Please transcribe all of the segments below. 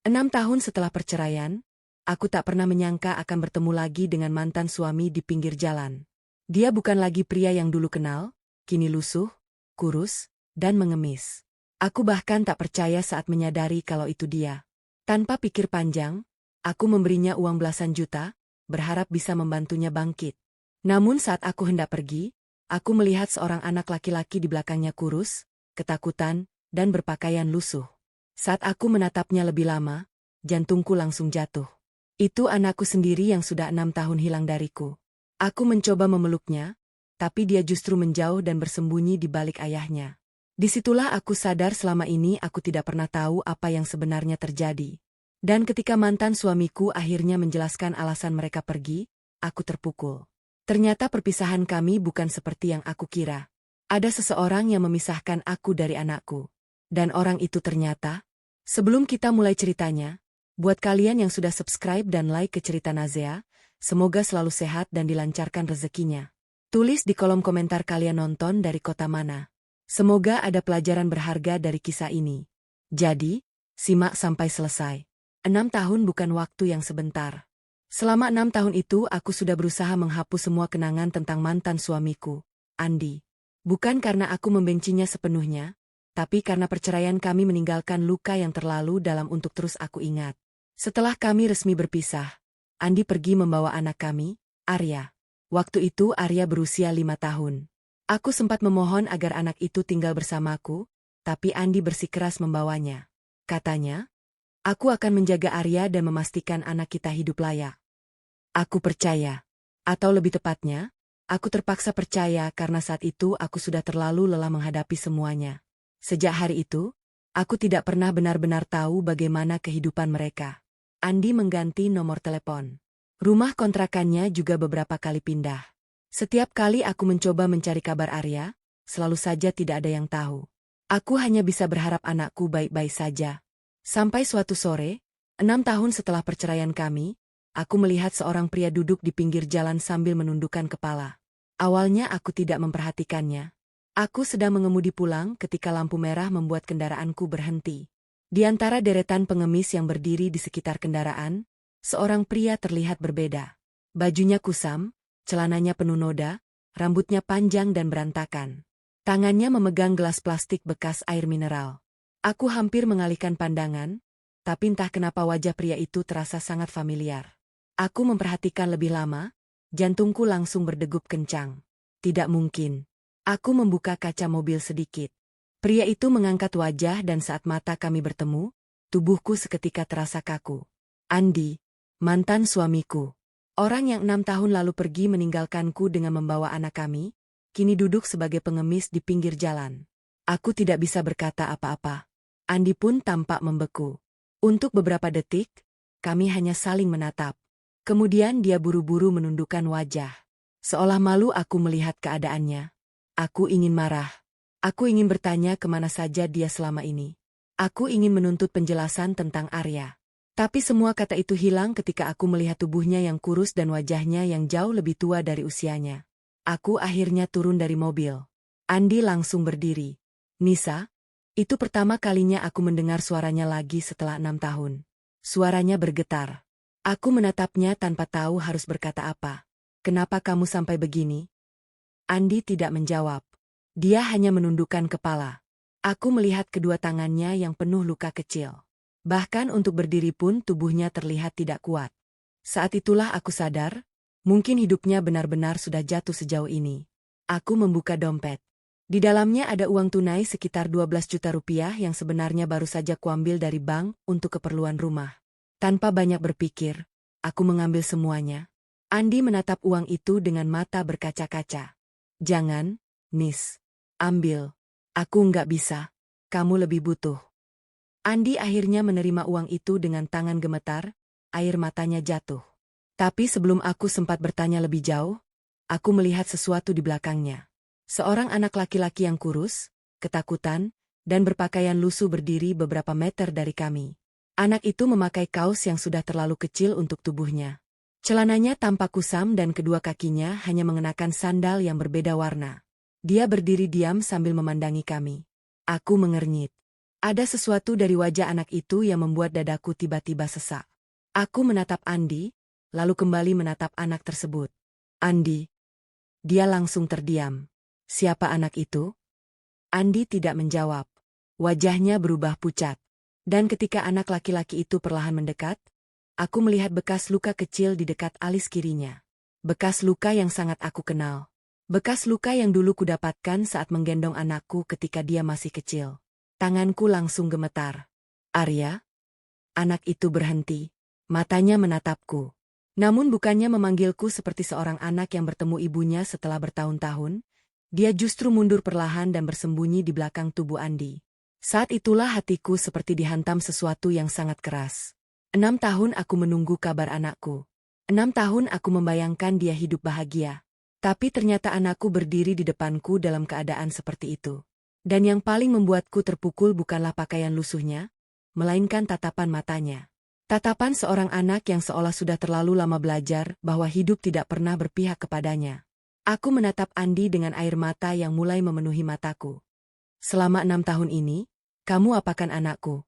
6 tahun setelah perceraian, aku tak pernah menyangka akan bertemu lagi dengan mantan suami di pinggir jalan. Dia bukan lagi pria yang dulu kenal, kini lusuh, kurus, dan mengemis. Aku bahkan tak percaya saat menyadari kalau itu dia. Tanpa pikir panjang, aku memberinya uang belasan juta, berharap bisa membantunya bangkit. Namun saat aku hendak pergi, aku melihat seorang anak laki-laki di belakangnya kurus, ketakutan, dan berpakaian lusuh. Saat aku menatapnya lebih lama, jantungku langsung jatuh. Itu anakku sendiri yang sudah 6 tahun hilang dariku. Aku mencoba memeluknya, tapi dia justru menjauh dan bersembunyi di balik ayahnya. Disitulah aku sadar selama ini aku tidak pernah tahu apa yang sebenarnya terjadi. Dan ketika mantan suamiku akhirnya menjelaskan alasan mereka pergi, aku terpukul. Ternyata perpisahan kami bukan seperti yang aku kira. Ada seseorang yang memisahkan aku dari anakku. Dan orang itu ternyata, sebelum kita mulai ceritanya, buat kalian yang sudah subscribe dan like ke cerita Nazea, semoga selalu sehat dan dilancarkan rezekinya. Tulis di kolom komentar kalian nonton dari kota mana. Semoga ada pelajaran berharga dari kisah ini. Jadi, simak sampai selesai. 6 tahun bukan waktu yang sebentar. Selama 6 tahun itu aku sudah berusaha menghapus semua kenangan tentang mantan suamiku, Andi. Bukan karena aku membencinya sepenuhnya, tapi karena perceraian kami meninggalkan luka yang terlalu dalam untuk terus aku ingat. Setelah kami resmi berpisah, Andi pergi membawa anak kami, Arya. Waktu itu Arya berusia 5 tahun. Aku sempat memohon agar anak itu tinggal bersamaku, tapi Andi bersikeras membawanya. Katanya, aku akan menjaga Arya dan memastikan anak kita hidup layak. Aku percaya. Atau lebih tepatnya, aku terpaksa percaya karena saat itu aku sudah terlalu lelah menghadapi semuanya. Sejak hari itu, aku tidak pernah benar-benar tahu bagaimana kehidupan mereka. Andi mengganti nomor telepon. Rumah kontrakannya juga beberapa kali pindah. Setiap kali aku mencoba mencari kabar Arya, selalu saja tidak ada yang tahu. Aku hanya bisa berharap anakku baik-baik saja. Sampai suatu sore, 6 tahun setelah perceraian kami, aku melihat seorang pria duduk di pinggir jalan sambil menundukkan kepala. Awalnya aku tidak memperhatikannya. Aku sedang mengemudi pulang ketika lampu merah membuat kendaraanku berhenti. Di antara deretan pengemis yang berdiri di sekitar kendaraan, seorang pria terlihat berbeda. Bajunya kusam, celananya penuh noda, rambutnya panjang dan berantakan. Tangannya memegang gelas plastik bekas air mineral. Aku hampir mengalihkan pandangan, tapi entah kenapa wajah pria itu terasa sangat familiar. Aku memperhatikan lebih lama, jantungku langsung berdegup kencang. Tidak mungkin. Aku membuka kaca mobil sedikit. Pria itu mengangkat wajah dan saat mata kami bertemu, tubuhku seketika terasa kaku. Andi, mantan suamiku. Orang yang 6 tahun lalu pergi meninggalkanku dengan membawa anak kami, kini duduk sebagai pengemis di pinggir jalan. Aku tidak bisa berkata apa-apa. Andi pun tampak membeku. Untuk beberapa detik, kami hanya saling menatap. Kemudian dia buru-buru menundukkan wajah. Seolah malu aku melihat keadaannya. Aku ingin marah. Aku ingin bertanya kemana saja dia selama ini. Aku ingin menuntut penjelasan tentang Arya. Tapi semua kata itu hilang ketika aku melihat tubuhnya yang kurus dan wajahnya yang jauh lebih tua dari usianya. Aku akhirnya turun dari mobil. Andi langsung berdiri. Nisa, itu pertama kalinya aku mendengar suaranya lagi setelah 6 tahun. Suaranya bergetar. Aku menatapnya tanpa tahu harus berkata apa. Kenapa kamu sampai begini? Andi tidak menjawab. Dia hanya menundukkan kepala. Aku melihat kedua tangannya yang penuh luka kecil. Bahkan untuk berdiri pun tubuhnya terlihat tidak kuat. Saat itulah aku sadar, mungkin hidupnya benar-benar sudah jatuh sejauh ini. Aku membuka dompet. Di dalamnya ada uang tunai sekitar 12 juta rupiah yang sebenarnya baru saja kuambil dari bank untuk keperluan rumah. Tanpa banyak berpikir, aku mengambil semuanya. Andi menatap uang itu dengan mata berkaca-kaca. Jangan, Nis. Ambil. Aku nggak bisa. Kamu lebih butuh. Andi akhirnya menerima uang itu dengan tangan gemetar, air matanya jatuh. Tapi sebelum aku sempat bertanya lebih jauh, aku melihat sesuatu di belakangnya. Seorang anak laki-laki yang kurus, ketakutan, dan berpakaian lusuh berdiri beberapa meter dari kami. Anak itu memakai kaos yang sudah terlalu kecil untuk tubuhnya. Celananya tampak kusam dan kedua kakinya hanya mengenakan sandal yang berbeda warna. Dia berdiri diam sambil memandangi kami. Aku mengernyit. Ada sesuatu dari wajah anak itu yang membuat dadaku tiba-tiba sesak. Aku menatap Andi, lalu kembali menatap anak tersebut. Andi. Dia langsung terdiam. Siapa anak itu? Andi tidak menjawab. Wajahnya berubah pucat. Dan ketika anak laki-laki itu perlahan mendekat, aku melihat bekas luka kecil di dekat alis kirinya. Bekas luka yang sangat aku kenal. Bekas luka yang dulu kudapatkan saat menggendong anakku ketika dia masih kecil. Tanganku langsung gemetar. Arya? Anak itu berhenti. Matanya menatapku. Namun bukannya memanggilku seperti seorang anak yang bertemu ibunya setelah bertahun-tahun, dia justru mundur perlahan dan bersembunyi di belakang tubuh Andi. Saat itulah hatiku seperti dihantam sesuatu yang sangat keras. 6 tahun aku menunggu kabar anakku. 6 tahun aku membayangkan dia hidup bahagia. Tapi ternyata anakku berdiri di depanku dalam keadaan seperti itu. Dan yang paling membuatku terpukul bukanlah pakaian lusuhnya, melainkan tatapan matanya. Tatapan seorang anak yang seolah sudah terlalu lama belajar bahwa hidup tidak pernah berpihak kepadanya. Aku menatap Andi dengan air mata yang mulai memenuhi mataku. Selama 6 tahun ini, kamu apakan anakku?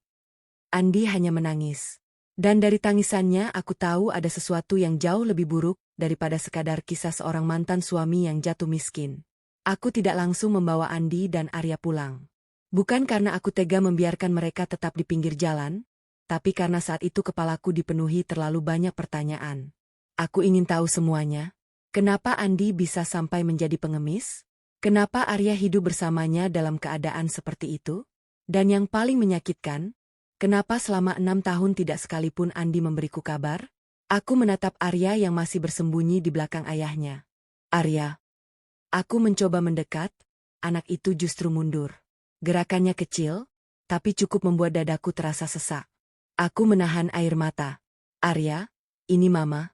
Andi hanya menangis. Dan dari tangisannya aku tahu ada sesuatu yang jauh lebih buruk daripada sekadar kisah seorang mantan suami yang jatuh miskin. Aku tidak langsung membawa Andi dan Arya pulang. Bukan karena aku tega membiarkan mereka tetap di pinggir jalan, tapi karena saat itu kepalaku dipenuhi terlalu banyak pertanyaan. Aku ingin tahu semuanya. Kenapa Andi bisa sampai menjadi pengemis? Kenapa Arya hidup bersamanya dalam keadaan seperti itu? Dan yang paling menyakitkan, kenapa selama 6 tahun tidak sekalipun Andi memberiku kabar? Aku menatap Arya yang masih bersembunyi di belakang ayahnya. Arya. Aku mencoba mendekat, anak itu justru mundur. Gerakannya kecil, tapi cukup membuat dadaku terasa sesak. Aku menahan air mata. Arya, ini Mama.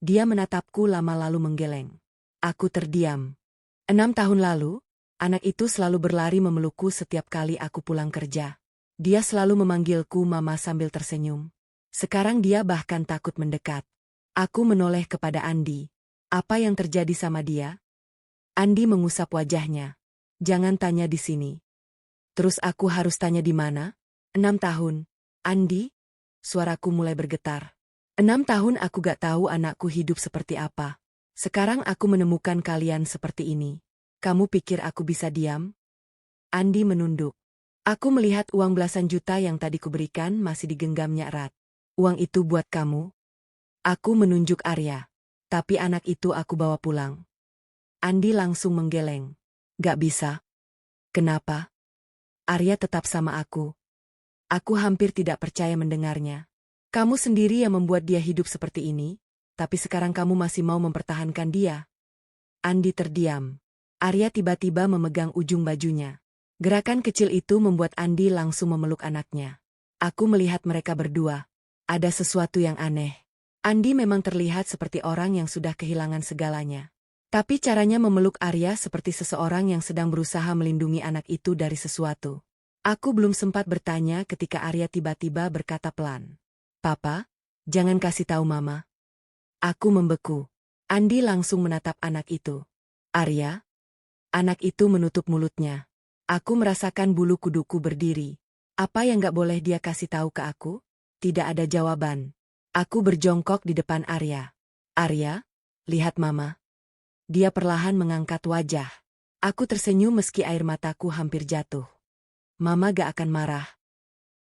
Dia menatapku lama lalu menggeleng. Aku terdiam. 6 tahun lalu, anak itu selalu berlari memelukku setiap kali aku pulang kerja. Dia selalu memanggilku Mama sambil tersenyum. Sekarang dia bahkan takut mendekat. Aku menoleh kepada Andi. Apa yang terjadi sama dia? Andi mengusap wajahnya. Jangan tanya di sini. Terus aku harus tanya di mana? 6 tahun. Andi? Suaraku mulai bergetar. 6 tahun aku gak tahu anakku hidup seperti apa. Sekarang aku menemukan kalian seperti ini. Kamu pikir aku bisa diam? Andi menunduk. Aku melihat uang belasan juta yang tadi kuberikan masih digenggamnya erat. Uang itu buat kamu? Aku menunjuk Arya. Tapi anak itu aku bawa pulang. Andi langsung menggeleng. Gak bisa. Kenapa? Arya tetap sama aku. Aku hampir tidak percaya mendengarnya. Kamu sendiri yang membuat dia hidup seperti ini, tapi sekarang kamu masih mau mempertahankan dia. Andi terdiam. Arya tiba-tiba memegang ujung bajunya. Gerakan kecil itu membuat Andi langsung memeluk anaknya. Aku melihat mereka berdua. Ada sesuatu yang aneh. Andi memang terlihat seperti orang yang sudah kehilangan segalanya. Tapi caranya memeluk Arya seperti seseorang yang sedang berusaha melindungi anak itu dari sesuatu. Aku belum sempat bertanya ketika Arya tiba-tiba berkata pelan. Papa, jangan kasih tahu Mama. Aku membeku. Andi langsung menatap anak itu. Arya? Anak itu menutup mulutnya. Aku merasakan bulu kuduku berdiri. Apa yang gak boleh dia kasih tahu ke aku? Tidak ada jawaban. Aku berjongkok di depan Arya. Arya, lihat Mama. Dia perlahan mengangkat wajah. Aku tersenyum meski air mataku hampir jatuh. Mama gak akan marah.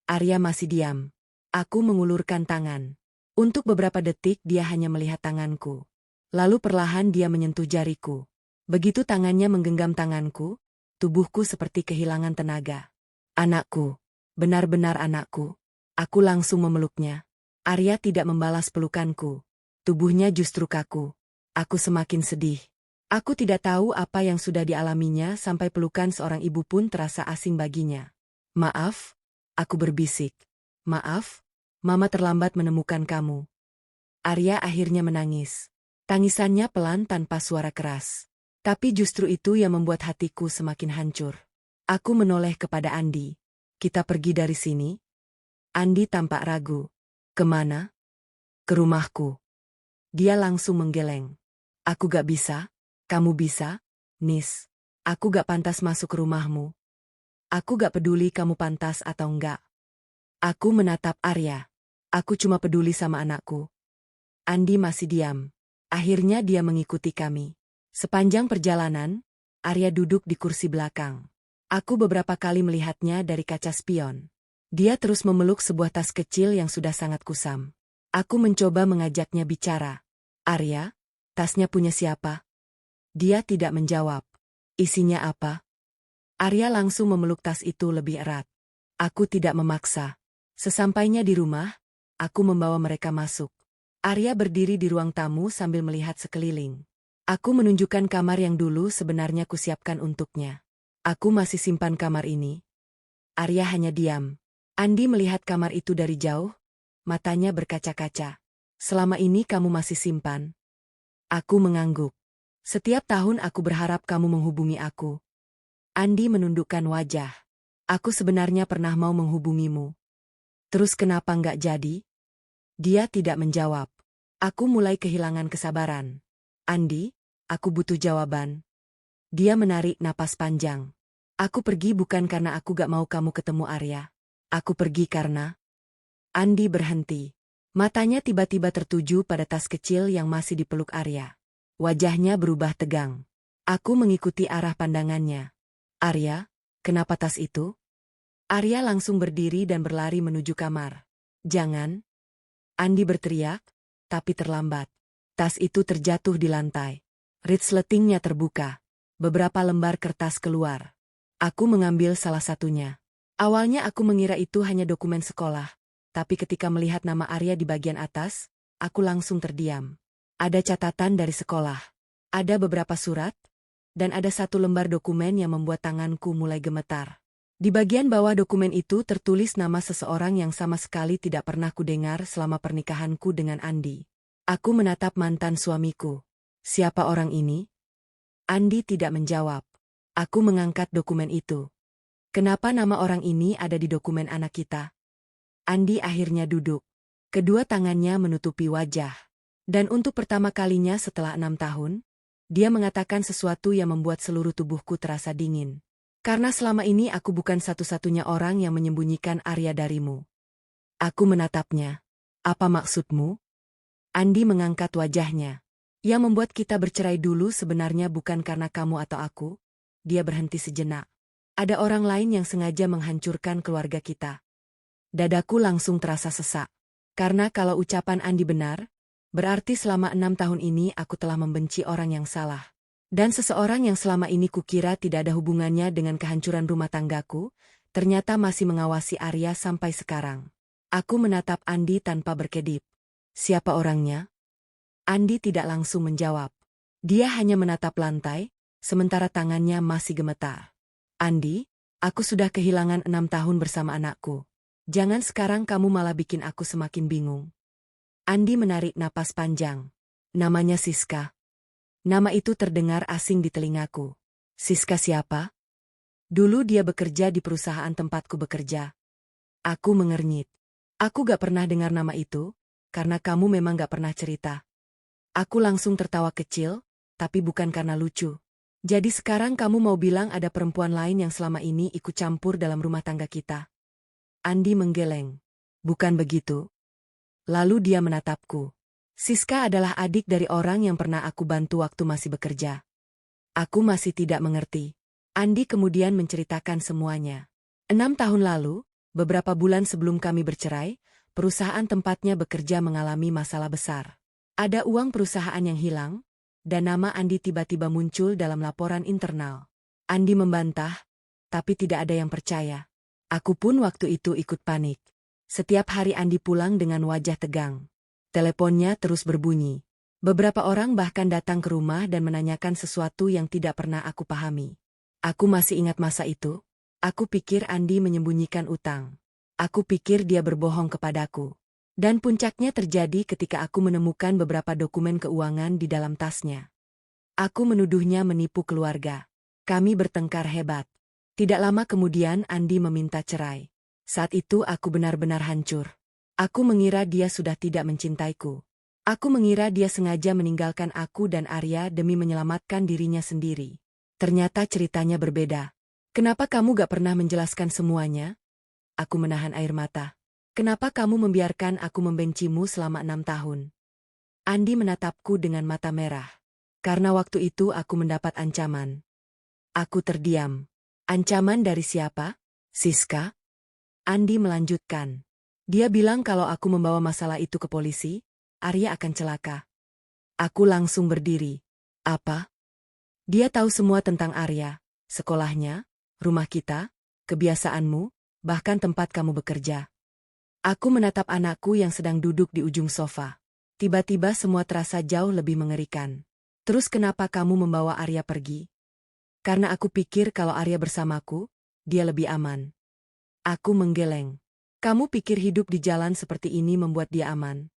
Arya masih diam. Aku mengulurkan tangan. Untuk beberapa detik dia hanya melihat tanganku. Lalu perlahan dia menyentuh jariku. Begitu tangannya menggenggam tanganku, tubuhku seperti kehilangan tenaga. Anakku. Benar-benar anakku. Aku langsung memeluknya. Arya tidak membalas pelukanku. Tubuhnya justru kaku. Aku semakin sedih. Aku tidak tahu apa yang sudah dialaminya sampai pelukan seorang ibu pun terasa asing baginya. Maaf, aku berbisik. Maaf, Mama terlambat menemukan kamu. Arya akhirnya menangis. Tangisannya pelan tanpa suara keras. Tapi justru itu yang membuat hatiku semakin hancur. Aku menoleh kepada Andi. Kita pergi dari sini? Andi tampak ragu. Kemana? Ke rumahku. Dia langsung menggeleng. Aku gak bisa. Kamu bisa? Nis. Aku gak pantas masuk ke rumahmu. Aku gak peduli kamu pantas atau enggak. Aku menatap Arya. Aku cuma peduli sama anakku. Andi masih diam. Akhirnya dia mengikuti kami. Sepanjang perjalanan, Arya duduk di kursi belakang. Aku beberapa kali melihatnya dari kaca spion. Dia terus memeluk sebuah tas kecil yang sudah sangat kusam. Aku mencoba mengajaknya bicara. Arya, tasnya punya siapa? Dia tidak menjawab. Isinya apa? Arya langsung memeluk tas itu lebih erat. Aku tidak memaksa. Sesampainya di rumah, aku membawa mereka masuk. Arya berdiri di ruang tamu sambil melihat sekeliling. Aku menunjukkan kamar yang dulu sebenarnya kusiapkan untuknya. Aku masih simpan kamar ini. Arya hanya diam. Andi melihat kamar itu dari jauh, matanya berkaca-kaca. Selama ini kamu masih simpan? Aku mengangguk. Setiap tahun aku berharap kamu menghubungi aku. Andi menundukkan wajah. Aku sebenarnya pernah mau menghubungimu. Terus kenapa nggak jadi? Dia tidak menjawab. Aku mulai kehilangan kesabaran. Andi, aku butuh jawaban. Dia menarik napas panjang. Aku pergi bukan karena aku gak mau kamu ketemu Arya. Aku pergi karena... Andi berhenti. Matanya tiba-tiba tertuju pada tas kecil yang masih dipeluk Arya. Wajahnya berubah tegang. Aku mengikuti arah pandangannya. Arya, kenapa tas itu? Arya langsung berdiri dan berlari menuju kamar. Jangan. Andi berteriak, tapi terlambat. Tas itu terjatuh di lantai. Resletingnya terbuka. Beberapa lembar kertas keluar. Aku mengambil salah satunya. Awalnya aku mengira itu hanya dokumen sekolah. Tapi ketika melihat nama Arya di bagian atas, aku langsung terdiam. Ada catatan dari sekolah. Ada beberapa surat. Dan ada satu lembar dokumen yang membuat tanganku mulai gemetar. Di bagian bawah dokumen itu tertulis nama seseorang yang sama sekali tidak pernah kudengar selama pernikahanku dengan Andi. Aku menatap mantan suamiku. Siapa orang ini? Andi tidak menjawab. Aku mengangkat dokumen itu. Kenapa nama orang ini ada di dokumen anak kita? Andi akhirnya duduk. Kedua tangannya menutupi wajah. Dan untuk pertama kalinya setelah 6 tahun, dia mengatakan sesuatu yang membuat seluruh tubuhku terasa dingin. Karena selama ini aku bukan satu-satunya orang yang menyembunyikan Arya darimu. Aku menatapnya. Apa maksudmu? Andi mengangkat wajahnya. Yang membuat kita bercerai dulu sebenarnya bukan karena kamu atau aku. Dia berhenti sejenak. Ada orang lain yang sengaja menghancurkan keluarga kita. Dadaku langsung terasa sesak. Karena kalau ucapan Andi benar, berarti selama 6 tahun ini aku telah membenci orang yang salah. Dan seseorang yang selama ini kukira tidak ada hubungannya dengan kehancuran rumah tanggaku, ternyata masih mengawasi Arya sampai sekarang. Aku menatap Andi tanpa berkedip. Siapa orangnya? Andi tidak langsung menjawab. Dia hanya menatap lantai, sementara tangannya masih gemetar. Andi, aku sudah kehilangan 6 tahun bersama anakku. Jangan sekarang kamu malah bikin aku semakin bingung. Andi menarik napas panjang. Namanya Siska. Nama itu terdengar asing di telingaku. Siska siapa? Dulu dia bekerja di perusahaan tempatku bekerja. Aku mengernyit. Aku gak pernah dengar nama itu, karena kamu memang gak pernah cerita. Aku langsung tertawa kecil, tapi bukan karena lucu. Jadi sekarang kamu mau bilang ada perempuan lain yang selama ini ikut campur dalam rumah tangga kita? Andi menggeleng. Bukan begitu. Lalu dia menatapku. Siska adalah adik dari orang yang pernah aku bantu waktu masih bekerja. Aku masih tidak mengerti. Andi kemudian menceritakan semuanya. 6 tahun lalu, beberapa bulan sebelum kami bercerai, perusahaan tempatnya bekerja mengalami masalah besar. Ada uang perusahaan yang hilang, dan nama Andi tiba-tiba muncul dalam laporan internal. Andi membantah, tapi tidak ada yang percaya. Aku pun waktu itu ikut panik. Setiap hari Andi pulang dengan wajah tegang. Teleponnya terus berbunyi. Beberapa orang bahkan datang ke rumah dan menanyakan sesuatu yang tidak pernah aku pahami. Aku masih ingat masa itu. Aku pikir Andi menyembunyikan utang. Aku pikir dia berbohong kepadaku. Dan puncaknya terjadi ketika aku menemukan beberapa dokumen keuangan di dalam tasnya. Aku menuduhnya menipu keluarga. Kami bertengkar hebat. Tidak lama kemudian Andi meminta cerai. Saat itu aku benar-benar hancur. Aku mengira dia sudah tidak mencintaiku. Aku mengira dia sengaja meninggalkan aku dan Arya demi menyelamatkan dirinya sendiri. Ternyata ceritanya berbeda. Kenapa kamu gak pernah menjelaskan semuanya? Aku menahan air mata. Kenapa kamu membiarkan aku membencimu selama 6 tahun? Andi menatapku dengan mata merah. Karena waktu itu aku mendapat ancaman. Aku terdiam. Ancaman dari siapa? Siska? Andi melanjutkan. Dia bilang kalau aku membawa masalah itu ke polisi, Arya akan celaka. Aku langsung berdiri. Apa? Dia tahu semua tentang Arya, sekolahnya, rumah kita, kebiasaanmu, bahkan tempat kamu bekerja. Aku menatap anakku yang sedang duduk di ujung sofa. Tiba-tiba semua terasa jauh lebih mengerikan. Terus kenapa kamu membawa Arya pergi? Karena aku pikir kalau Arya bersamaku, dia lebih aman. Aku menggeleng. Kamu pikir hidup di jalan seperti ini membuat dia aman?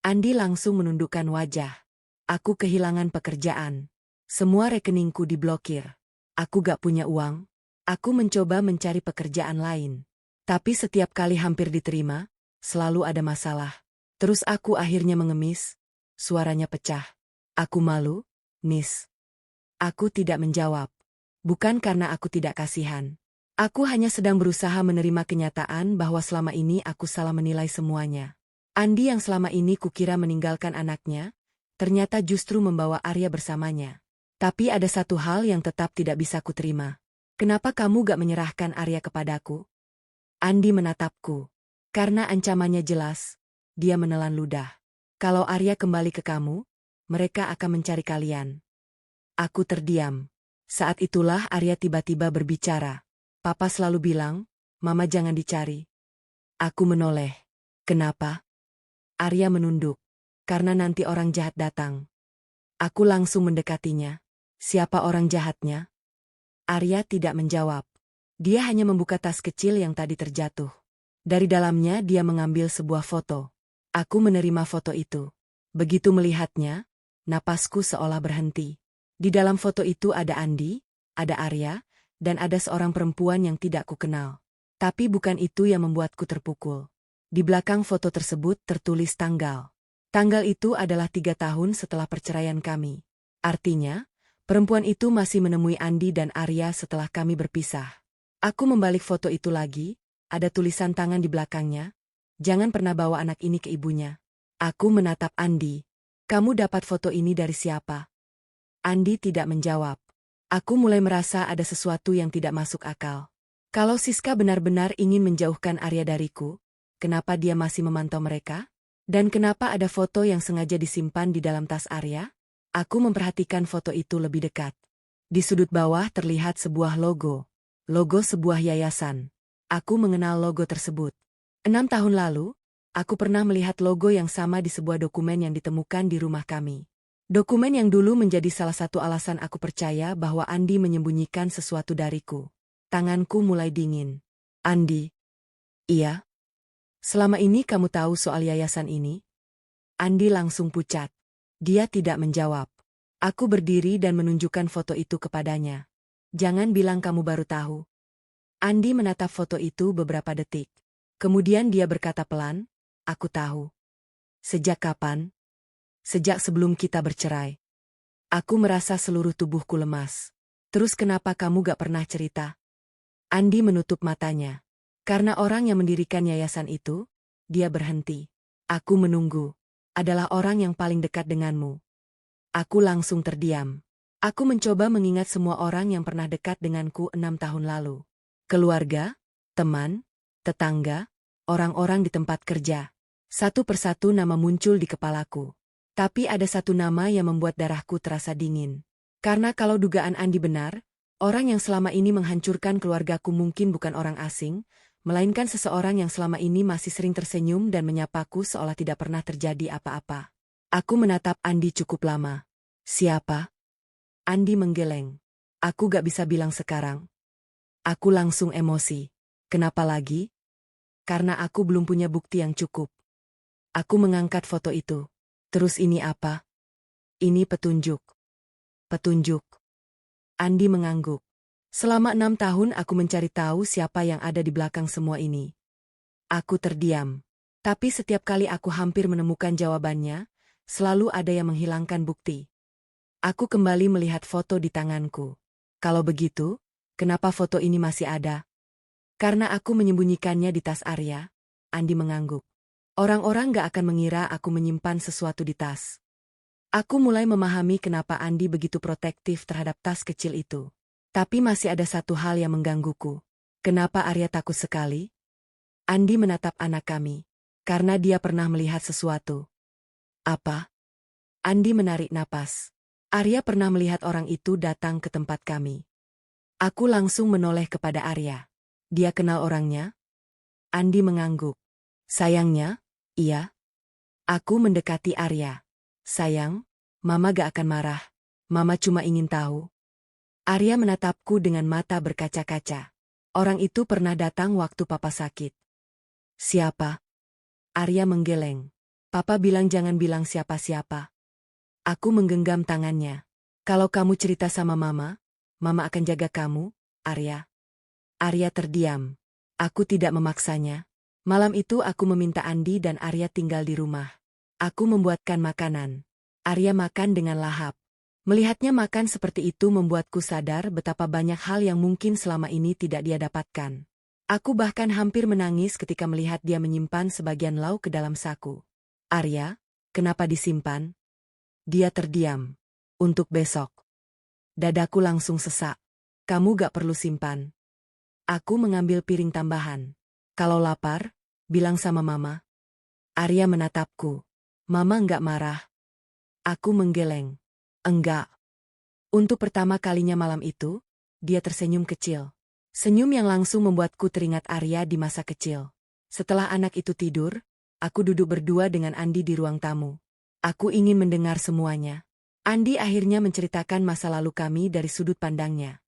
Andi langsung menundukkan wajah. Aku kehilangan pekerjaan. Semua rekeningku diblokir. Aku gak punya uang. Aku mencoba mencari pekerjaan lain. Tapi setiap kali hampir diterima, selalu ada masalah. Terus aku akhirnya mengemis. Suaranya pecah. Aku malu, Nis. Aku tidak menjawab. Bukan karena aku tidak kasihan. Aku hanya sedang berusaha menerima kenyataan bahwa selama ini aku salah menilai semuanya. Andi yang selama ini kukira meninggalkan anaknya, ternyata justru membawa Arya bersamanya. Tapi ada satu hal yang tetap tidak bisa kuterima. Kenapa kamu gak menyerahkan Arya kepadaku? Andi menatapku. Karena ancamannya jelas, dia menelan ludah. Kalau Arya kembali ke kamu, mereka akan mencari kalian. Aku terdiam. Saat itulah Arya tiba-tiba berbicara. Papa selalu bilang, Mama jangan dicari. Aku menoleh. Kenapa? Arya menunduk. Karena nanti orang jahat datang. Aku langsung mendekatinya. Siapa orang jahatnya? Arya tidak menjawab. Dia hanya membuka tas kecil yang tadi terjatuh. Dari dalamnya dia mengambil sebuah foto. Aku menerima foto itu. Begitu melihatnya, napasku seolah berhenti. Di dalam foto itu ada Andi, ada Arya, dan ada seorang perempuan yang tidak kukenal. Tapi bukan itu yang membuatku terpukul. Di belakang foto tersebut tertulis tanggal. Tanggal itu adalah 3 tahun setelah perceraian kami. Artinya, perempuan itu masih menemui Andi dan Arya setelah kami berpisah. Aku membalik foto itu lagi, ada tulisan tangan di belakangnya. Jangan pernah bawa anak ini ke ibunya. Aku menatap Andi. Kamu dapat foto ini dari siapa? Andi tidak menjawab. Aku mulai merasa ada sesuatu yang tidak masuk akal. Kalau Siska benar-benar ingin menjauhkan Arya dariku, kenapa dia masih memantau mereka? Dan kenapa ada foto yang sengaja disimpan di dalam tas Arya? Aku memperhatikan foto itu lebih dekat. Di sudut bawah terlihat sebuah logo. Logo sebuah yayasan. Aku mengenal logo tersebut. 6 tahun lalu, aku pernah melihat logo yang sama di sebuah dokumen yang ditemukan di rumah kami. Dokumen yang dulu menjadi salah satu alasan aku percaya bahwa Andi menyembunyikan sesuatu dariku. Tanganku mulai dingin. Andi. Iya. Selama ini kamu tahu soal yayasan ini? Andi langsung pucat. Dia tidak menjawab. Aku berdiri dan menunjukkan foto itu kepadanya. Jangan bilang kamu baru tahu. Andi menatap foto itu beberapa detik. Kemudian dia berkata pelan, aku tahu. Sejak kapan? Sejak sebelum kita bercerai. Aku merasa seluruh tubuhku lemas. Terus kenapa kamu gak pernah cerita? Andi menutup matanya. Karena orang yang mendirikan yayasan itu, dia berhenti. Aku menunggu. Adalah orang yang paling dekat denganmu. Aku langsung terdiam. Aku mencoba mengingat semua orang yang pernah dekat denganku 6 tahun lalu. Keluarga, teman, tetangga, orang-orang di tempat kerja. Satu persatu nama muncul di kepalaku. Tapi ada satu nama yang membuat darahku terasa dingin. Karena kalau dugaan Andi benar, orang yang selama ini menghancurkan keluargaku mungkin bukan orang asing, melainkan seseorang yang selama ini masih sering tersenyum dan menyapaku seolah tidak pernah terjadi apa-apa. Aku menatap Andi cukup lama. Siapa? Andi menggeleng. Aku gak bisa bilang sekarang. Aku langsung emosi. Kenapa lagi? Karena aku belum punya bukti yang cukup. Aku mengangkat foto itu. Terus ini apa? Ini petunjuk. Petunjuk. Andi mengangguk. Selama 6 tahun aku mencari tahu siapa yang ada di belakang semua ini. Aku terdiam. Tapi setiap kali aku hampir menemukan jawabannya, selalu ada yang menghilangkan bukti. Aku kembali melihat foto di tanganku. Kalau begitu, kenapa foto ini masih ada? Karena aku menyembunyikannya di tas Arya, Andi mengangguk. Orang-orang gak akan mengira aku menyimpan sesuatu di tas. Aku mulai memahami kenapa Andi begitu protektif terhadap tas kecil itu. Tapi masih ada satu hal yang menggangguku. Kenapa Arya takut sekali? Andi menatap anak kami. Karena dia pernah melihat sesuatu. Apa? Andi menarik napas. Arya pernah melihat orang itu datang ke tempat kami. Aku langsung menoleh kepada Arya. Dia kenal orangnya? Andi mengangguk. Sayangnya, iya. Aku mendekati Arya. Sayang, Mama gak akan marah. Mama cuma ingin tahu. Arya menatapku dengan mata berkaca-kaca. Orang itu pernah datang waktu Papa sakit. Siapa? Arya menggeleng. Papa bilang jangan bilang siapa-siapa. Aku menggenggam tangannya. Kalau kamu cerita sama Mama, Mama akan jaga kamu, Arya. Arya terdiam. Aku tidak memaksanya. Malam itu aku meminta Andi dan Arya tinggal di rumah. Aku membuatkan makanan. Arya makan dengan lahap. Melihatnya makan seperti itu membuatku sadar betapa banyak hal yang mungkin selama ini tidak dia dapatkan. Aku bahkan hampir menangis ketika melihat dia menyimpan sebagian lauk ke dalam saku. Arya, kenapa disimpan? Dia terdiam. Untuk besok. Dadaku langsung sesak. Kamu gak perlu simpan. Aku mengambil piring tambahan. Kalau lapar, bilang sama Mama. Arya menatapku. Mama enggak marah. Aku menggeleng. Enggak. Untuk pertama kalinya malam itu, dia tersenyum kecil. Senyum yang langsung membuatku teringat Arya di masa kecil. Setelah anak itu tidur, aku duduk berdua dengan Andi di ruang tamu. Aku ingin mendengar semuanya. Andi akhirnya menceritakan masa lalu kami dari sudut pandangnya.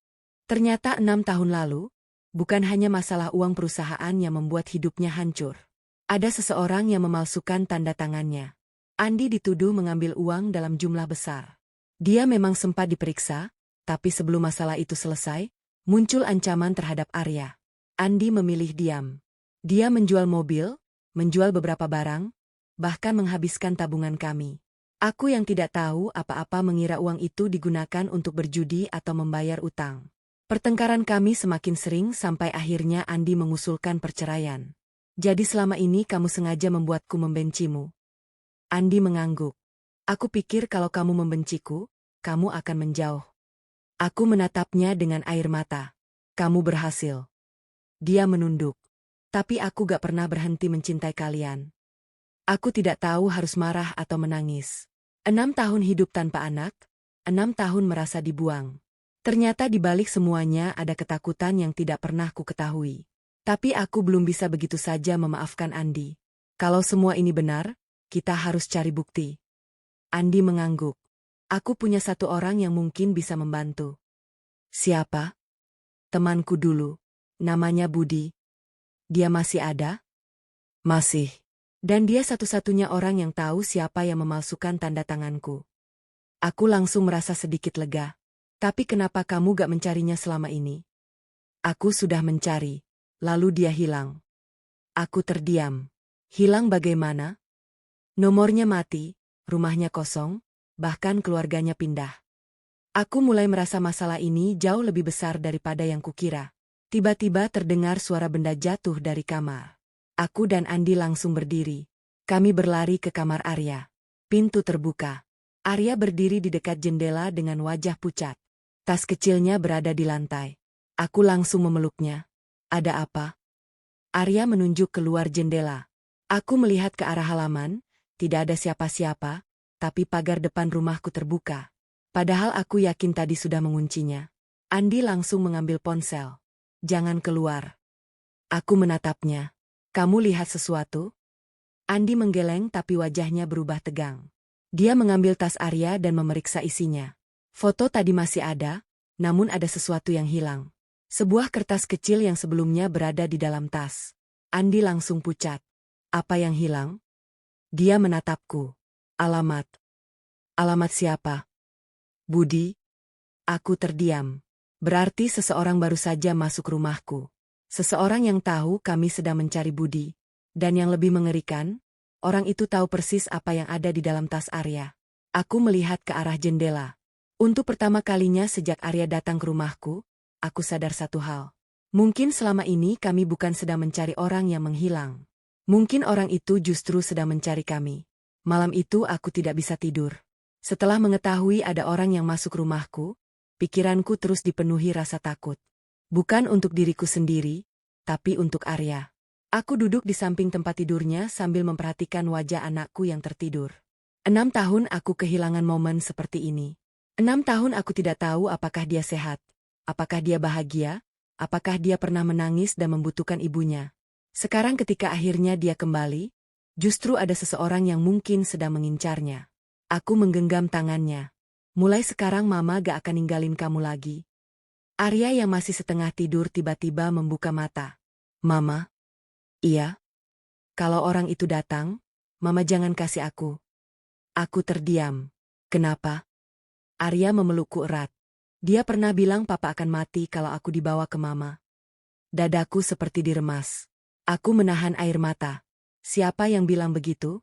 Ternyata 6 tahun lalu, bukan hanya masalah uang perusahaan yang membuat hidupnya hancur. Ada seseorang yang memalsukan tanda tangannya. Andi dituduh mengambil uang dalam jumlah besar. Dia memang sempat diperiksa, tapi sebelum masalah itu selesai, muncul ancaman terhadap Arya. Andi memilih diam. Dia menjual mobil, menjual beberapa barang, bahkan menghabiskan tabungan kami. Aku yang tidak tahu apa-apa mengira uang itu digunakan untuk berjudi atau membayar utang. Pertengkaran kami semakin sering sampai akhirnya Andi mengusulkan perceraian. Jadi selama ini kamu sengaja membuatku membencimu. Andi mengangguk. Aku pikir kalau kamu membenciku, kamu akan menjauh. Aku menatapnya dengan air mata. Kamu berhasil. Dia menunduk. Tapi aku gak pernah berhenti mencintai kalian. Aku tidak tahu harus marah atau menangis. 6 tahun hidup tanpa anak, 6 tahun merasa dibuang. Ternyata di balik semuanya ada ketakutan yang tidak pernah ku ketahui. Tapi aku belum bisa begitu saja memaafkan Andi. Kalau semua ini benar, kita harus cari bukti. Andi mengangguk. Aku punya satu orang yang mungkin bisa membantu. Siapa? Temanku dulu. Namanya Budi. Dia masih ada? Masih. Dan dia satu-satunya orang yang tahu siapa yang memalsukan tanda tanganku. Aku langsung merasa sedikit lega. Tapi kenapa kamu gak mencarinya selama ini? Aku sudah mencari. Lalu dia hilang. Aku terdiam. Hilang bagaimana? Nomornya mati, rumahnya kosong, bahkan keluarganya pindah. Aku mulai merasa masalah ini jauh lebih besar daripada yang kukira. Tiba-tiba terdengar suara benda jatuh dari kamar. Aku dan Andi langsung berdiri. Kami berlari ke kamar Arya. Pintu terbuka. Arya berdiri di dekat jendela dengan wajah pucat. Tas kecilnya berada di lantai. Aku langsung memeluknya. Ada apa? Arya menunjuk keluar jendela. Aku melihat ke arah halaman, tidak ada siapa-siapa, tapi pagar depan rumahku terbuka. Padahal aku yakin tadi sudah menguncinya. Andi langsung mengambil ponsel. Jangan keluar. Aku menatapnya. Kamu lihat sesuatu? Andi menggeleng tapi wajahnya berubah tegang. Dia mengambil tas Arya dan memeriksa isinya. Foto tadi masih ada, namun ada sesuatu yang hilang. Sebuah kertas kecil yang sebelumnya berada di dalam tas. Andi langsung pucat. Apa yang hilang? Dia menatapku. Alamat. Alamat siapa? Budi. Aku terdiam. Berarti seseorang baru saja masuk rumahku. Seseorang yang tahu kami sedang mencari Budi. Dan yang lebih mengerikan, orang itu tahu persis apa yang ada di dalam tas Arya. Aku melihat ke arah jendela. Untuk pertama kalinya sejak Arya datang ke rumahku, aku sadar satu hal. Mungkin selama ini kami bukan sedang mencari orang yang menghilang. Mungkin orang itu justru sedang mencari kami. Malam itu aku tidak bisa tidur. Setelah mengetahui ada orang yang masuk rumahku, pikiranku terus dipenuhi rasa takut. Bukan untuk diriku sendiri, tapi untuk Arya. Aku duduk di samping tempat tidurnya sambil memperhatikan wajah anakku yang tertidur. 6 tahun aku kehilangan momen seperti ini. 6 tahun aku tidak tahu apakah dia sehat, apakah dia bahagia, apakah dia pernah menangis dan membutuhkan ibunya. Sekarang ketika akhirnya dia kembali, justru ada seseorang yang mungkin sedang mengincarnya. Aku menggenggam tangannya. Mulai sekarang mama gak akan ninggalin kamu lagi. Arya yang masih setengah tidur tiba-tiba membuka mata. Mama? Iya? Kalau orang itu datang, mama jangan kasih aku. Aku terdiam. Kenapa? Arya memelukku erat. Dia pernah bilang papa akan mati kalau aku dibawa ke mama. Dadaku seperti diremas. Aku menahan air mata. Siapa yang bilang begitu?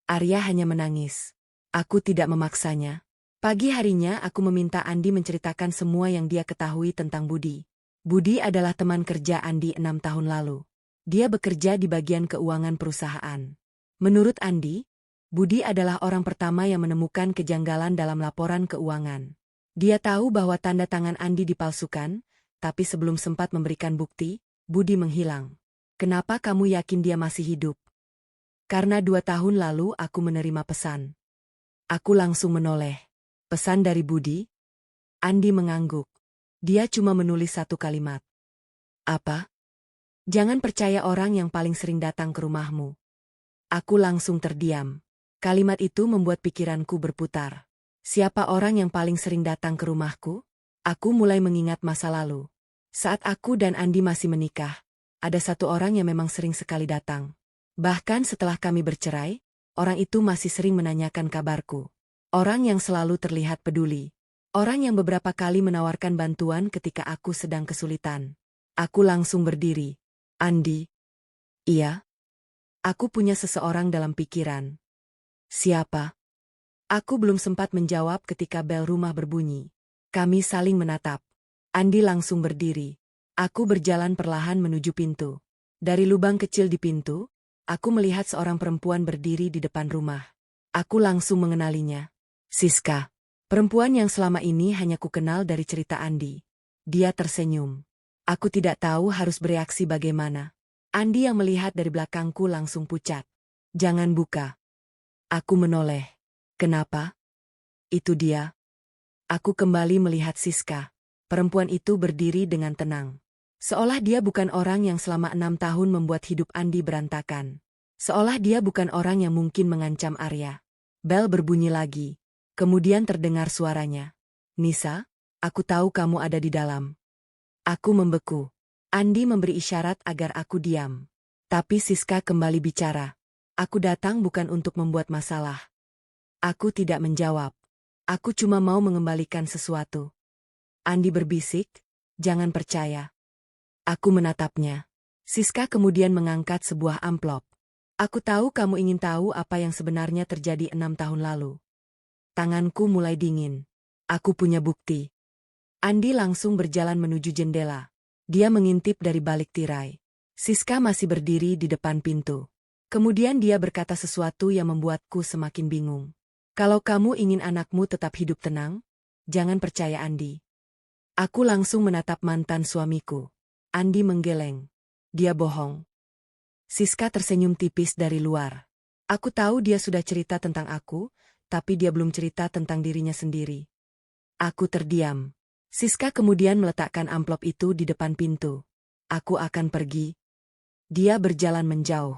Arya hanya menangis. Aku tidak memaksanya. Pagi harinya aku meminta Andi menceritakan semua yang dia ketahui tentang Budi. Budi adalah teman kerja Andi 6 tahun lalu. Dia bekerja di bagian keuangan perusahaan. Menurut Andi, Budi adalah orang pertama yang menemukan kejanggalan dalam laporan keuangan. Dia tahu bahwa tanda tangan Andi dipalsukan, tapi sebelum sempat memberikan bukti, Budi menghilang. Kenapa kamu yakin dia masih hidup? Karena 2 tahun lalu aku menerima pesan. Aku langsung menoleh. Pesan dari Budi? Andi mengangguk. Dia cuma menulis satu kalimat. Apa? Jangan percaya orang yang paling sering datang ke rumahmu. Aku langsung terdiam. Kalimat itu membuat pikiranku berputar. Siapa orang yang paling sering datang ke rumahku? Aku mulai mengingat masa lalu. Saat aku dan Andi masih menikah, ada satu orang yang memang sering sekali datang. Bahkan setelah kami bercerai, orang itu masih sering menanyakan kabarku. Orang yang selalu terlihat peduli. Orang yang beberapa kali menawarkan bantuan ketika aku sedang kesulitan. Aku langsung berdiri. Andi. Iya. Aku punya seseorang dalam pikiran. Siapa? Aku belum sempat menjawab ketika bel rumah berbunyi. Kami saling menatap. Andi langsung berdiri. Aku berjalan perlahan menuju pintu. Dari lubang kecil di pintu, aku melihat seorang perempuan berdiri di depan rumah. Aku langsung mengenalinya. Siska. Perempuan yang selama ini hanya kukenal dari cerita Andi. Dia tersenyum. Aku tidak tahu harus bereaksi bagaimana. Andi yang melihat dari belakangku langsung pucat. Jangan buka. Aku menoleh. Kenapa? Itu dia. Aku kembali melihat Siska. Perempuan itu berdiri dengan tenang. Seolah dia bukan orang yang selama 6 tahun membuat hidup Andi berantakan. Seolah dia bukan orang yang mungkin mengancam Arya. Bel berbunyi lagi. Kemudian terdengar suaranya. Nisa, aku tahu kamu ada di dalam. Aku membeku. Andi memberi isyarat agar aku diam. Tapi Siska kembali bicara. Aku datang bukan untuk membuat masalah. Aku tidak menjawab. Aku cuma mau mengembalikan sesuatu. Andi berbisik, jangan percaya. Aku menatapnya. Siska kemudian mengangkat sebuah amplop. Aku tahu kamu ingin tahu apa yang sebenarnya terjadi 6 tahun lalu. Tanganku mulai dingin. Aku punya bukti. Andi langsung berjalan menuju jendela. Dia mengintip dari balik tirai. Siska masih berdiri di depan pintu. Kemudian dia berkata sesuatu yang membuatku semakin bingung. Kalau kamu ingin anakmu tetap hidup tenang, jangan percaya Andi. Aku langsung menatap mantan suamiku. Andi menggeleng. Dia bohong. Siska tersenyum tipis dari luar. Aku tahu dia sudah cerita tentang aku, tapi dia belum cerita tentang dirinya sendiri. Aku terdiam. Siska kemudian meletakkan amplop itu di depan pintu. Aku akan pergi. Dia berjalan menjauh.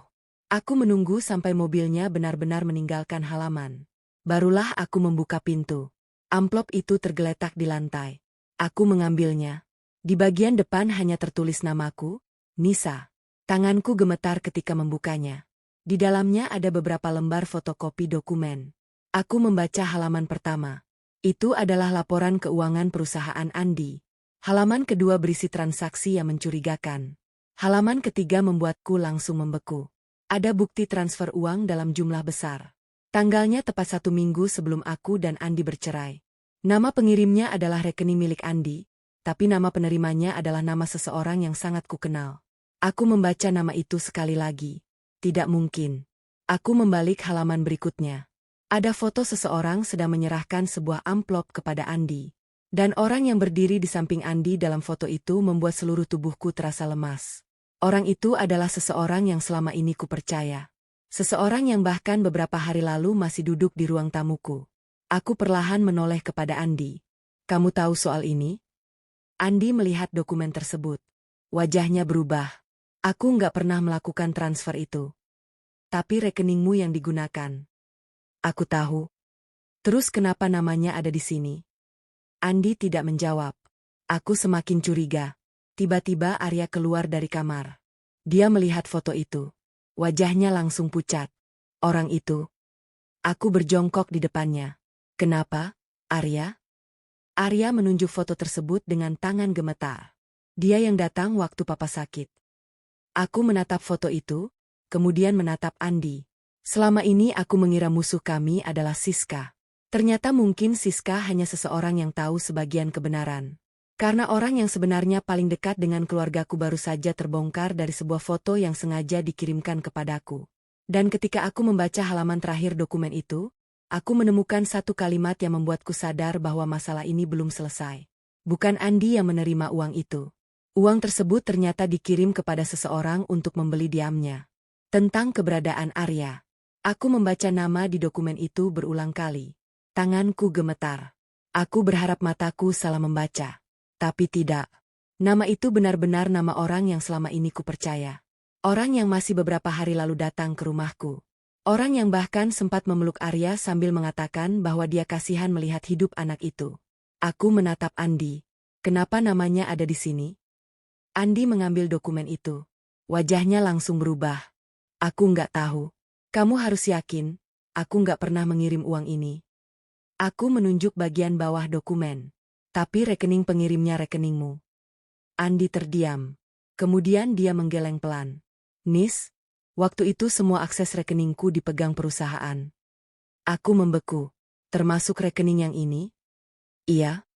Aku menunggu sampai mobilnya benar-benar meninggalkan halaman. Barulah aku membuka pintu. Amplop itu tergeletak di lantai. Aku mengambilnya. Di bagian depan hanya tertulis namaku, Nisa. Tanganku gemetar ketika membukanya. Di dalamnya ada beberapa lembar fotokopi dokumen. Aku membaca halaman pertama. Itu adalah laporan keuangan perusahaan Andi. Halaman kedua berisi transaksi yang mencurigakan. Halaman ketiga membuatku langsung membeku. Ada bukti transfer uang dalam jumlah besar. Tanggalnya tepat 1 minggu sebelum aku dan Andi bercerai. Nama pengirimnya adalah rekening milik Andi, tapi nama penerimanya adalah nama seseorang yang sangat kukenal. Aku membaca nama itu sekali lagi. Tidak mungkin. Aku membalik halaman berikutnya. Ada foto seseorang sedang menyerahkan sebuah amplop kepada Andi. Dan orang yang berdiri di samping Andi dalam foto itu membuat seluruh tubuhku terasa lemas. Orang itu adalah seseorang yang selama ini kupercaya. Seseorang yang bahkan beberapa hari lalu masih duduk di ruang tamuku. Aku perlahan menoleh kepada Andi. Kamu tahu soal ini? Andi melihat dokumen tersebut. Wajahnya berubah. Aku nggak pernah melakukan transfer itu. Tapi rekeningmu yang digunakan. Aku tahu. Terus kenapa namanya ada di sini? Andi tidak menjawab. Aku semakin curiga. Tiba-tiba Arya keluar dari kamar. Dia melihat foto itu. Wajahnya langsung pucat. Orang itu. Aku berjongkok di depannya. Kenapa, Arya? Arya menunjuk foto tersebut dengan tangan gemetar. Dia yang datang waktu papa sakit. Aku menatap foto itu, kemudian menatap Andi. Selama ini aku mengira musuh kami adalah Siska. Ternyata mungkin Siska hanya seseorang yang tahu sebagian kebenaran. Karena orang yang sebenarnya paling dekat dengan keluargaku baru saja terbongkar dari sebuah foto yang sengaja dikirimkan kepadaku. Dan ketika aku membaca halaman terakhir dokumen itu, aku menemukan satu kalimat yang membuatku sadar bahwa masalah ini belum selesai. Bukan Andi yang menerima uang itu. Uang tersebut ternyata dikirim kepada seseorang untuk membeli diamnya. Tentang keberadaan Arya. Aku membaca nama di dokumen itu berulang kali. Tanganku gemetar. Aku berharap mataku salah membaca. Tapi tidak. Nama itu benar-benar nama orang yang selama ini kupercaya. Orang yang masih beberapa hari lalu datang ke rumahku. Orang yang bahkan sempat memeluk Arya sambil mengatakan bahwa dia kasihan melihat hidup anak itu. Aku menatap Andi. Kenapa namanya ada di sini? Andi mengambil dokumen itu. Wajahnya langsung berubah. Aku nggak tahu. Kamu harus yakin, aku nggak pernah mengirim uang ini. Aku menunjuk bagian bawah dokumen. Tapi rekening pengirimnya rekeningmu. Andi terdiam. Kemudian dia menggeleng pelan. Nis, waktu itu semua akses rekeningku dipegang perusahaan. Aku membeku. Termasuk rekening yang ini? Iya.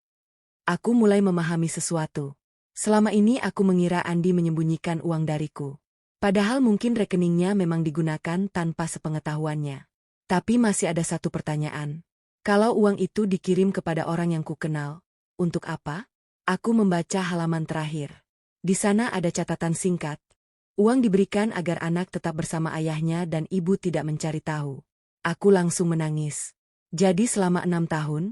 Aku mulai memahami sesuatu. Selama ini aku mengira Andi menyembunyikan uang dariku. Padahal mungkin rekeningnya memang digunakan tanpa sepengetahuannya. Tapi masih ada satu pertanyaan. Kalau uang itu dikirim kepada orang yang kukenal, untuk apa? Aku membaca halaman terakhir. Di sana ada catatan singkat. Uang diberikan agar anak tetap bersama ayahnya dan ibu tidak mencari tahu. Aku langsung menangis. Jadi selama 6 tahun,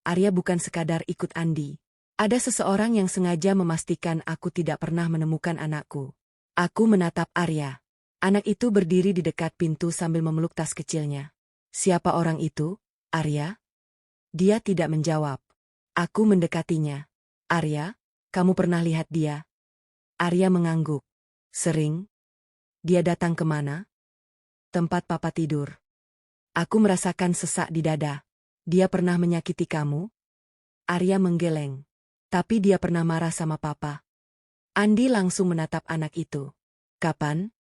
Arya bukan sekadar ikut Andi. Ada seseorang yang sengaja memastikan aku tidak pernah menemukan anakku. Aku menatap Arya. Anak itu berdiri di dekat pintu sambil memeluk tas kecilnya. Siapa orang itu, Arya? Dia tidak menjawab. Aku mendekatinya. Arya, kamu pernah lihat dia? Arya mengangguk. Sering. Dia datang kemana? Tempat papa tidur. Aku merasakan sesak di dada. Dia pernah menyakiti kamu? Arya menggeleng. Tapi dia pernah marah sama papa. Andi langsung menatap anak itu. Kapan?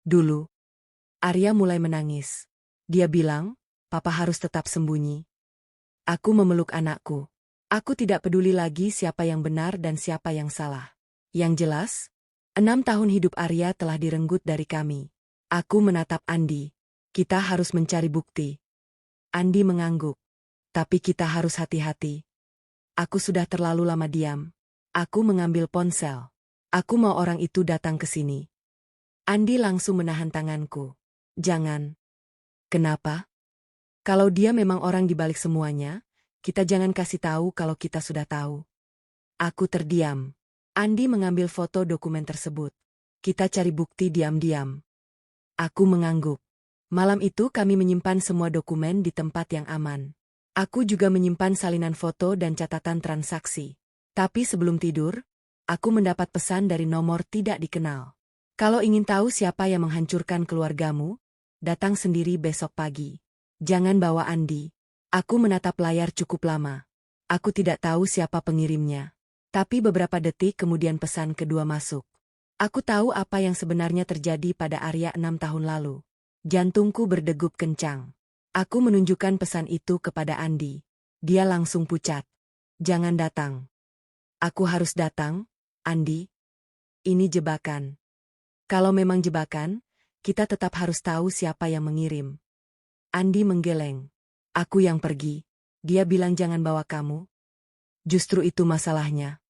Dulu. Arya mulai menangis. Dia bilang, papa harus tetap sembunyi. Aku memeluk anakku. Aku tidak peduli lagi siapa yang benar dan siapa yang salah. Yang jelas, 6 tahun hidup Arya telah direnggut dari kami. Aku menatap Andi. Kita harus mencari bukti. Andi mengangguk. Tapi kita harus hati-hati. Aku sudah terlalu lama diam. Aku mengambil ponsel. Aku mau orang itu datang ke sini. Andi langsung menahan tanganku. Jangan. Kenapa? Kalau dia memang orang di balik semuanya, kita jangan kasih tahu kalau kita sudah tahu. Aku terdiam. Andi mengambil foto dokumen tersebut. Kita cari bukti diam-diam. Aku mengangguk. Malam itu kami menyimpan semua dokumen di tempat yang aman. Aku juga menyimpan salinan foto dan catatan transaksi. Tapi sebelum tidur, aku mendapat pesan dari nomor tidak dikenal. Kalau ingin tahu siapa yang menghancurkan keluargamu, datang sendiri besok pagi. Jangan bawa Andi. Aku menatap layar cukup lama. Aku tidak tahu siapa pengirimnya. Tapi beberapa detik kemudian pesan kedua masuk. Aku tahu apa yang sebenarnya terjadi pada Arya 6 tahun lalu. Jantungku berdegup kencang. Aku menunjukkan pesan itu kepada Andi. Dia langsung pucat. Jangan datang. Aku harus datang, Andi. Ini jebakan. Kalau memang jebakan, kita tetap harus tahu siapa yang mengirim. Andi menggeleng. Aku yang pergi. Dia bilang jangan bawa kamu. Justru itu masalahnya.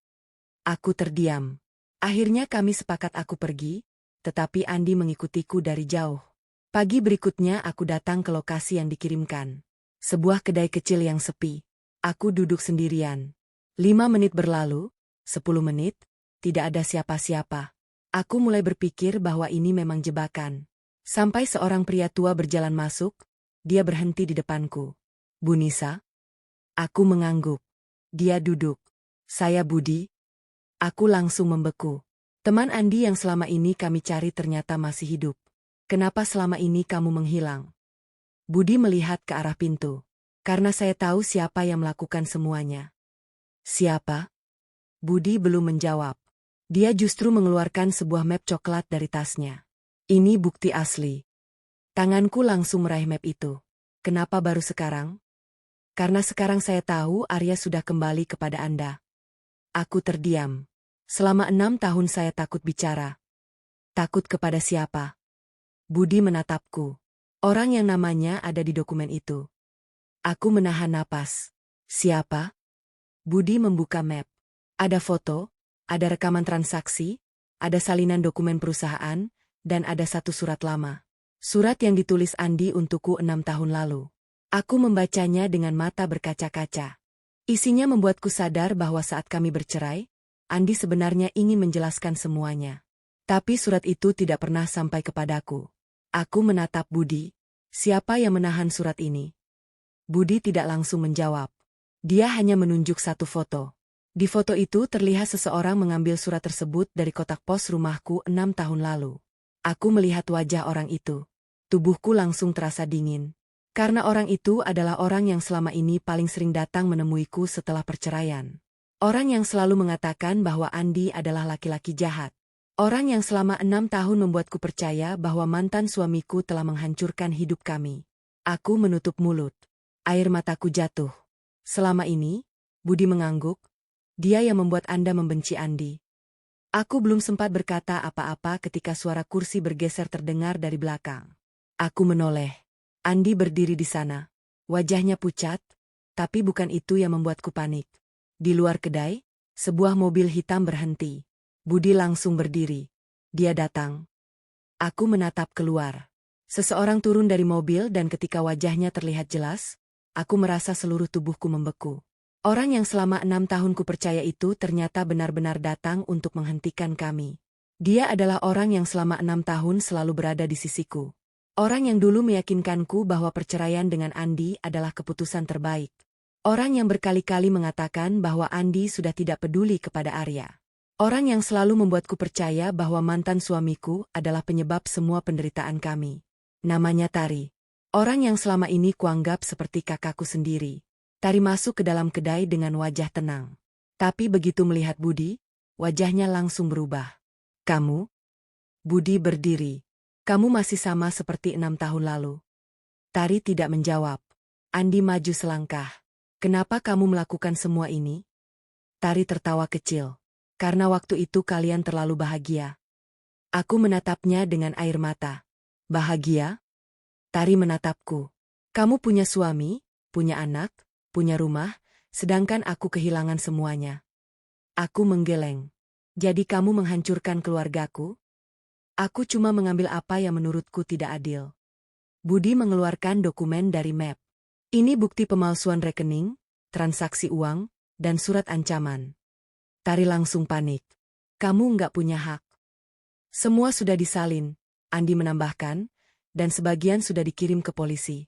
Aku terdiam. Akhirnya kami sepakat aku pergi, tetapi Andi mengikutiku dari jauh. Pagi berikutnya aku datang ke lokasi yang dikirimkan. Sebuah kedai kecil yang sepi. Aku duduk sendirian. 5 menit berlalu, 10 menit, tidak ada siapa-siapa. Aku mulai berpikir bahwa ini memang jebakan. Sampai seorang pria tua berjalan masuk, dia berhenti di depanku. Bu Nisa? Aku mengangguk. Dia duduk. Saya Budi. Aku langsung membeku. Teman Andi yang selama ini kami cari ternyata masih hidup. Kenapa selama ini kamu menghilang? Budi melihat ke arah pintu. Karena saya tahu siapa yang melakukan semuanya. Siapa? Budi belum menjawab. Dia justru mengeluarkan sebuah map coklat dari tasnya. Ini bukti asli. Tanganku langsung meraih map itu. Kenapa baru sekarang? Karena sekarang saya tahu Arya sudah kembali kepada Anda. Aku terdiam. Selama 6 tahun saya takut bicara. Takut kepada siapa? Budi menatapku. Orang yang namanya ada di dokumen itu. Aku menahan napas. Siapa? Budi membuka map. Ada foto, ada rekaman transaksi, ada salinan dokumen perusahaan, dan ada satu surat lama. Surat yang ditulis Andi untukku 6 tahun lalu. Aku membacanya dengan mata berkaca-kaca. Isinya membuatku sadar bahwa saat kami bercerai, Andi sebenarnya ingin menjelaskan semuanya. Tapi surat itu tidak pernah sampai kepadaku. Aku menatap Budi. Siapa yang menahan surat ini? Budi tidak langsung menjawab. Dia hanya menunjuk satu foto. Di foto itu terlihat seseorang mengambil surat tersebut dari kotak pos rumahku 6 tahun lalu. Aku melihat wajah orang itu. Tubuhku langsung terasa dingin. Karena orang itu adalah orang yang selama ini paling sering datang menemuiku setelah perceraian. Orang yang selalu mengatakan bahwa Andi adalah laki-laki jahat. Orang yang selama 6 tahun membuatku percaya bahwa mantan suamiku telah menghancurkan hidup kami. Aku menutup mulut. Air mataku jatuh. Selama ini, Budi mengangguk. Dia yang membuat Anda membenci Andi. Aku belum sempat berkata apa-apa ketika suara kursi bergeser terdengar dari belakang. Aku menoleh. Andi berdiri di sana. Wajahnya pucat, tapi bukan itu yang membuatku panik. Di luar kedai, sebuah mobil hitam berhenti. Budi langsung berdiri. Dia datang. Aku menatap keluar. Seseorang turun dari mobil dan ketika wajahnya terlihat jelas, aku merasa seluruh tubuhku membeku. Orang yang selama 6 tahun ku percaya itu ternyata benar-benar datang untuk menghentikan kami. Dia adalah orang yang selama 6 tahun selalu berada di sisiku. Orang yang dulu meyakinkanku bahwa perceraian dengan Andi adalah keputusan terbaik. Orang yang berkali-kali mengatakan bahwa Andi sudah tidak peduli kepada Arya. Orang yang selalu membuatku percaya bahwa mantan suamiku adalah penyebab semua penderitaan kami. Namanya Tari. Orang yang selama ini kuanggap seperti kakakku sendiri. Tari masuk ke dalam kedai dengan wajah tenang. Tapi begitu melihat Budi, wajahnya langsung berubah. Kamu? Budi berdiri. Kamu masih sama seperti 6 tahun lalu. Tari tidak menjawab. Andi maju selangkah. Kenapa kamu melakukan semua ini? Tari tertawa kecil. Karena waktu itu kalian terlalu bahagia. Aku menatapnya dengan air mata. Bahagia? Tari menatapku. Kamu punya suami, punya anak, punya rumah, sedangkan aku kehilangan semuanya. Aku menggeleng. Jadi kamu menghancurkan keluargaku? Aku cuma mengambil apa yang menurutku tidak adil. Budi mengeluarkan dokumen dari map. Ini bukti pemalsuan rekening, transaksi uang, dan surat ancaman. Tari langsung panik. Kamu nggak punya hak. Semua sudah disalin, Andi menambahkan, dan sebagian sudah dikirim ke polisi.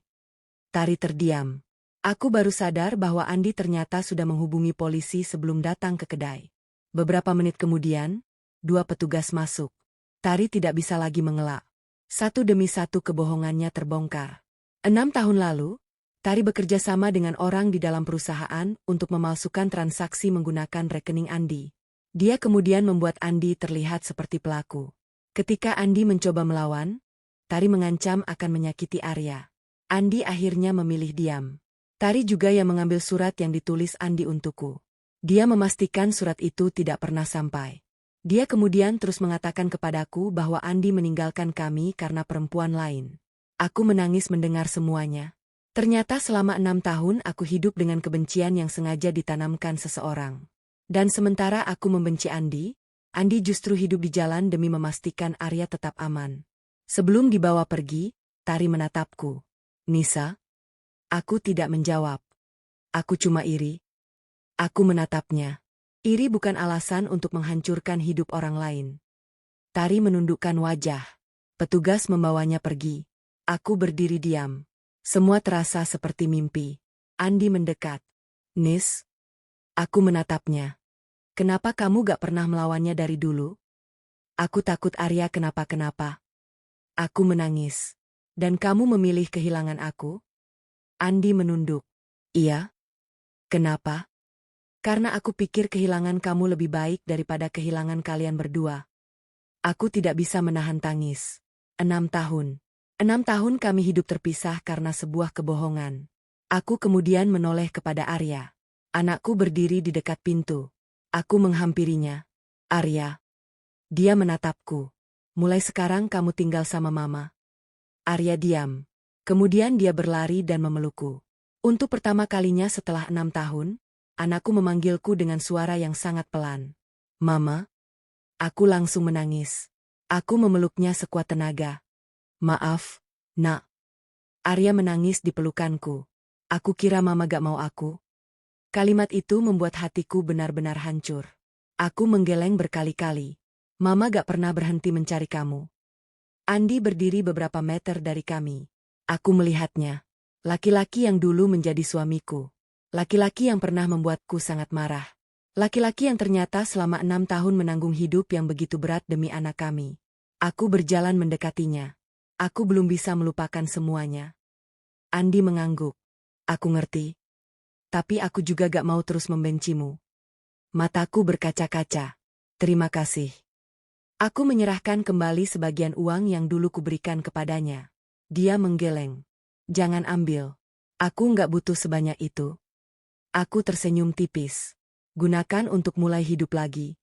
Tari terdiam. Aku baru sadar bahwa Andi ternyata sudah menghubungi polisi sebelum datang ke kedai. Beberapa menit kemudian, 2 petugas masuk. Tari tidak bisa lagi mengelak. Satu demi satu kebohongannya terbongkar. 6 tahun lalu, Tari bekerja sama dengan orang di dalam perusahaan untuk memalsukan transaksi menggunakan rekening Andi. Dia kemudian membuat Andi terlihat seperti pelaku. Ketika Andi mencoba melawan, Tari mengancam akan menyakiti Arya. Andi akhirnya memilih diam. Tari juga yang mengambil surat yang ditulis Andi untukku. Dia memastikan surat itu tidak pernah sampai. Dia kemudian terus mengatakan kepadaku bahwa Andi meninggalkan kami karena perempuan lain. Aku menangis mendengar semuanya. Ternyata selama 6 tahun aku hidup dengan kebencian yang sengaja ditanamkan seseorang. Dan sementara aku membenci Andi, Andi justru hidup di jalan demi memastikan Arya tetap aman. Sebelum dibawa pergi, Tari menatapku. Nisa? Aku tidak menjawab. Aku cuma iri. Aku menatapnya. Iri bukan alasan untuk menghancurkan hidup orang lain. Tari menundukkan wajah. Petugas membawanya pergi. Aku berdiri diam. Semua terasa seperti mimpi. Andi mendekat. Nis? Aku menatapnya. Kenapa kamu gak pernah melawannya dari dulu? Aku takut Arya kenapa-kenapa. Aku menangis. Dan kamu memilih kehilangan aku? Andi menunduk. Iya. Kenapa? Karena aku pikir kehilangan kamu lebih baik daripada kehilangan kalian berdua. Aku tidak bisa menahan tangis. 6 tahun. 6 tahun kami hidup terpisah karena sebuah kebohongan. Aku kemudian menoleh kepada Arya. Anakku berdiri di dekat pintu. Aku menghampirinya. Arya. Dia menatapku. Mulai sekarang kamu tinggal sama Mama. Arya diam. Kemudian dia berlari dan memelukku. Untuk pertama kalinya setelah 6 tahun, anakku memanggilku dengan suara yang sangat pelan. Mama. Aku langsung menangis. Aku memeluknya sekuat tenaga. Maaf, Nak. Arya menangis di pelukanku. Aku kira Mama gak mau aku. Kalimat itu membuat hatiku benar-benar hancur. Aku menggeleng berkali-kali. Mama gak pernah berhenti mencari kamu. Andi berdiri beberapa meter dari kami. Aku melihatnya. Laki-laki yang dulu menjadi suamiku. Laki-laki yang pernah membuatku sangat marah. Laki-laki yang ternyata selama 6 tahun menanggung hidup yang begitu berat demi anak kami. Aku berjalan mendekatinya. Aku belum bisa melupakan semuanya. Andi mengangguk. Aku ngerti. Tapi aku juga gak mau terus membencimu. Mataku berkaca-kaca. Terima kasih. Aku menyerahkan kembali sebagian uang yang dulu kuberikan kepadanya. Dia menggeleng. Jangan ambil. Aku gak butuh sebanyak itu. Aku tersenyum tipis. Gunakan untuk mulai hidup lagi.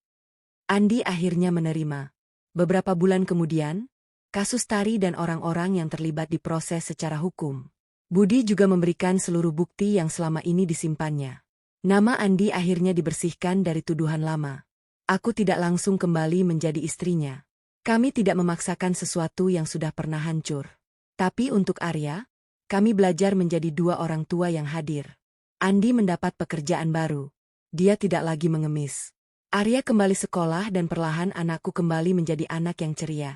Andi akhirnya menerima. Beberapa bulan kemudian, kasus Tari dan orang-orang yang terlibat diproses secara hukum. Budi juga memberikan seluruh bukti yang selama ini disimpannya. Nama Andi akhirnya dibersihkan dari tuduhan lama. Aku tidak langsung kembali menjadi istrinya. Kami tidak memaksakan sesuatu yang sudah pernah hancur. Tapi untuk Arya, kami belajar menjadi dua orang tua yang hadir. Andi mendapat pekerjaan baru. Dia tidak lagi mengemis. Arya kembali sekolah dan perlahan anakku kembali menjadi anak yang ceria.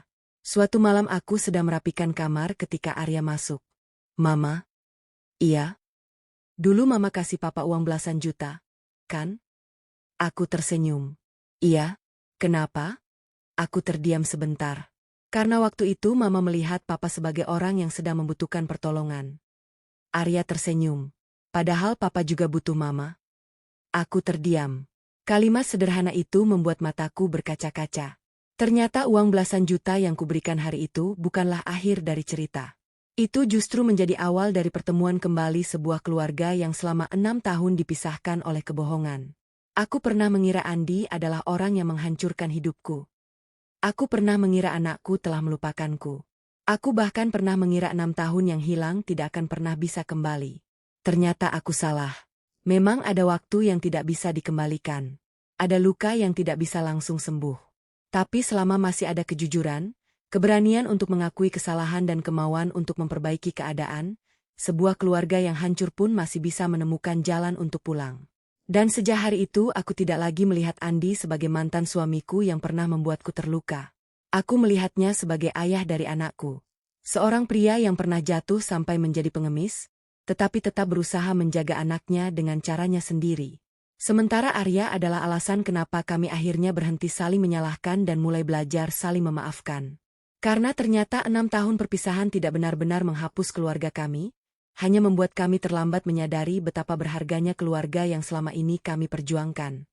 Suatu malam aku sedang merapikan kamar ketika Arya masuk. Mama? Iya? Dulu Mama kasih Papa uang belasan juta, kan? Aku tersenyum. Iya? Kenapa? Aku terdiam sebentar. Karena waktu itu Mama melihat Papa sebagai orang yang sedang membutuhkan pertolongan. Arya tersenyum. Padahal Papa juga butuh Mama. Aku terdiam. Kalimat sederhana itu membuat mataku berkaca-kaca. Ternyata uang belasan juta yang kuberikan hari itu bukanlah akhir dari cerita. Itu justru menjadi awal dari pertemuan kembali sebuah keluarga yang selama 6 tahun dipisahkan oleh kebohongan. Aku pernah mengira Andi adalah orang yang menghancurkan hidupku. Aku pernah mengira anakku telah melupakanku. Aku bahkan pernah mengira 6 tahun yang hilang tidak akan pernah bisa kembali. Ternyata aku salah. Memang ada waktu yang tidak bisa dikembalikan. Ada luka yang tidak bisa langsung sembuh. Tapi selama masih ada kejujuran, keberanian untuk mengakui kesalahan dan kemauan untuk memperbaiki keadaan, sebuah keluarga yang hancur pun masih bisa menemukan jalan untuk pulang. Dan sejak hari itu aku tidak lagi melihat Andi sebagai mantan suamiku yang pernah membuatku terluka. Aku melihatnya sebagai ayah dari anakku. Seorang pria yang pernah jatuh sampai menjadi pengemis, tetapi tetap berusaha menjaga anaknya dengan caranya sendiri. Sementara Arya adalah alasan kenapa kami akhirnya berhenti saling menyalahkan dan mulai belajar saling memaafkan. Karena ternyata 6 tahun perpisahan tidak benar-benar menghapus keluarga kami, hanya membuat kami terlambat menyadari betapa berharganya keluarga yang selama ini kami perjuangkan.